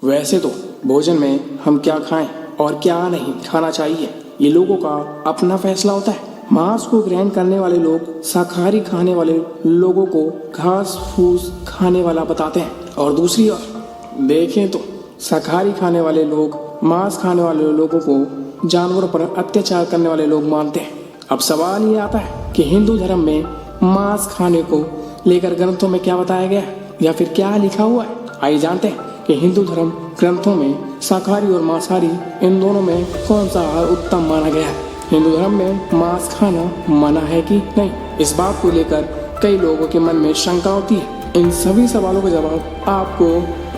वैसे तो भोजन में हम क्या खाएं और क्या नहीं खाना चाहिए, ये लोगों का अपना फैसला होता है। मांस को ग्रहण करने वाले लोग शाकाहारी खाने वाले लोगों को घास फूस खाने वाला बताते हैं, और दूसरी ओर देखें तो शाकाहारी खाने वाले लोग मांस खाने वाले लोगों को जानवरों पर अत्याचार करने वाले लोग मानते हैं। अब सवाल ये आता है कि हिंदू धर्म में मांस खाने को लेकर ग्रंथों में क्या बताया गया है या फिर क्या लिखा हुआ है। आइए जानते हैं कि हिंदू धर्म ग्रंथों में शाकाहारी और मांसाहारी इन दोनों में कौन सा आहार उत्तम माना गया है। हिंदू धर्म में मांस खाना मना है कि नहीं, इस बात को लेकर कई लोगों के मन में शंका होती है। इन सभी सवालों के जवाब आपको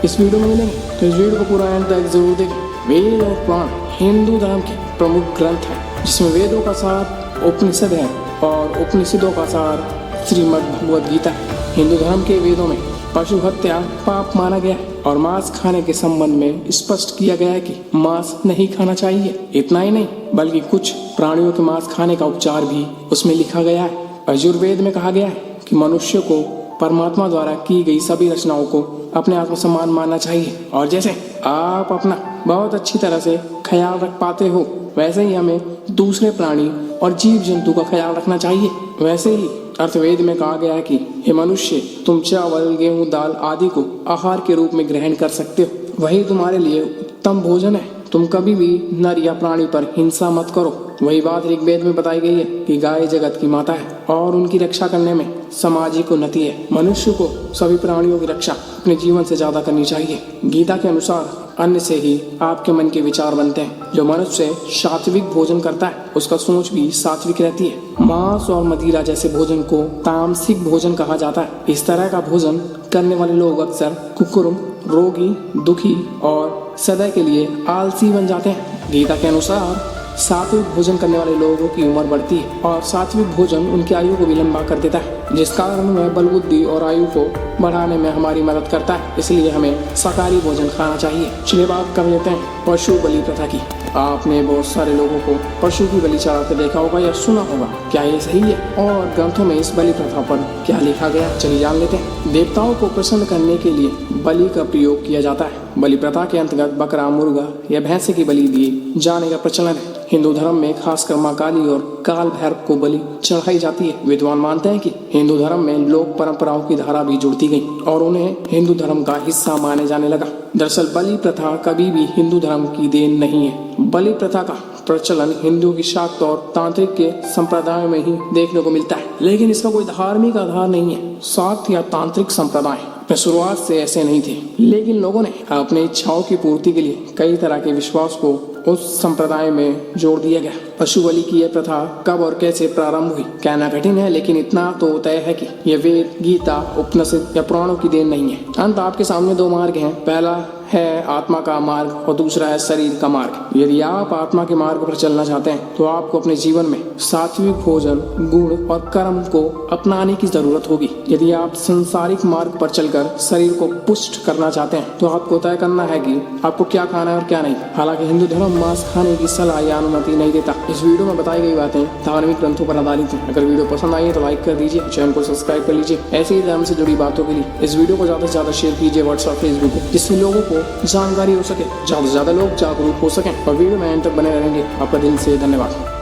इस वीडियो में मिलेंगे, तो इस वीडियो को पूरा एंड तक जरूर देखें। वेद और पुराण हिंदू धर्म के प्रमुख ग्रंथ हैं, जिसमें वेदों का सार उपनिषद है और उपनिषदों का सार श्रीमद् भगवद गीता है। हिंदू धर्म के वेदों में पशु हत्या पाप माना गया है और मांस खाने के संबंध में स्पष्ट किया गया है कि मांस नहीं खाना चाहिए। इतना ही नहीं बल्कि कुछ प्राणियों के मांस खाने का उपचार भी उसमें लिखा गया है। आयुर्वेद में कहा गया है कि मनुष्य को परमात्मा द्वारा की गई सभी रचनाओं को अपने आत्मसम्मान मानना चाहिए, और जैसे आप अपना बहुत अच्छी तरह से ख्याल रख पाते हो, वैसे ही हमें दूसरे प्राणी और जीव जंतु का ख्याल रखना चाहिए। वैसे ही अर्थवेद में कहा गया है कि हे मनुष्य, तुम चावल गेहूं दाल आदि को आहार के रूप में ग्रहण कर सकते हो, वही तुम्हारे लिए उत्तम भोजन है। तुम कभी भी नर या प्राणी पर हिंसा मत करो। वही बात ऋग्वेद में बताई गई है कि गाय जगत की माता है और उनकी रक्षा करने में सामाजिक उन्नति है। मनुष्य को सभी प्राणियों की रक्षा अपने जीवन से ज्यादा करनी चाहिए। गीता के अनुसार अन्न से ही आपके मन के विचार बनते हैं। जो मनुष्य सात्विक भोजन करता है उसका सोच भी सात्विक रहती है। मांस और मदिरा जैसे भोजन को तामसिक भोजन कहा जाता है। इस तरह का भोजन करने वाले लोग अक्सर कुकुर, रोगी, दुखी और सदा के लिए आलसी बन जाते हैं। गीता के अनुसार सात्विक भोजन करने वाले लोगों की उम्र बढ़ती है और सात्विक भोजन उनकी आयु को भी लंबा कर देता है, जिस कारण वह बल बुद्धि और आयु को बढ़ाने में हमारी मदद करता है। इसलिए हमें शाकाहारी भोजन खाना चाहिए। चलिए बात कर लेते हैं पशु बलि प्रथा की। आपने बहुत सारे लोगों को पशु की बलि चढ़ाते देखा होगा या सुना होगा। क्या ये सही है और ग्रंथों में इस बलि प्रथा पर क्या लिखा गया, चलिए जान लेते हैं। देवताओं को प्रसन्न करने के लिए बलि का प्रयोग किया जाता है। बलि प्रथा के अंतर्गत बकरा, मुर्गा या भैंसे की बलि दिए जाने का प्रचलन है। हिंदू धर्म में खासकर मां काली और काल भैरव को बलि चढ़ाई जाती है। विद्वान मानते हैं कि हिंदू धर्म में लोक परंपराओं की धारा भी जुड़ती गई और उन्हें हिंदू धर्म का हिस्सा माने जाने लगा। दरअसल बलि प्रथा कभी भी हिंदू धर्म की देन नहीं है। बलि प्रथा का प्रचलन हिंदू की शाक्त और तांत्रिक के संप्रदायों में ही देखने को मिलता है, लेकिन इसका कोई धार्मिक आधार नहीं है। शाक्त या तांत्रिक संप्रदाय शुरुआत से ऐसे नहीं थे, लेकिन लोगों ने अपनी इच्छाओं की पूर्ति के लिए कई तरह के विश्वास को उस संप्रदाय में जोड़ दिया गया। पशु बलि की यह प्रथा कब और कैसे प्रारंभ हुई कहना कठिन है, लेकिन इतना तो तय है कि यह वेद, गीता, उपनिषद या पुराणों की देन नहीं है। अंत आपके सामने दो मार्ग हैं। पहला है आत्मा का मार्ग और दूसरा है शरीर का मार्ग। यदि आप आत्मा के मार्ग पर चलना चाहते हैं तो आपको अपने जीवन में सात्विक भोजन, गुण और कर्म को अपनाने की जरूरत होगी। यदि आप सांसारिक मार्ग पर चलकर शरीर को पुष्ट करना चाहते हैं तो आपको तय करना है कि आपको क्या खाना है और क्या नहीं। हालांकि हिंदू धर्म मांस खाने की सलाह या अनुमति नहीं देता। इस वीडियो में बताई गई बातें धार्मिक ग्रंथों पर आधारित हैं। अगर वीडियो पसंद आई है तो लाइक कर दीजिए, चैनल को सब्सक्राइब कर लीजिए। ऐसे ही धर्म से जुड़ी बातों के लिए इस वीडियो को ज्यादा से ज्यादा शेयर कीजिए व्हाट्सएप, फेसबुक पे, जिससे लोगों को जानकारी हो सके, ज्यादा से ज्यादा लोग जागरूक हो सकें। और वीडियो में अंत तक बने रहेंगे। आपका दिल से धन्यवाद।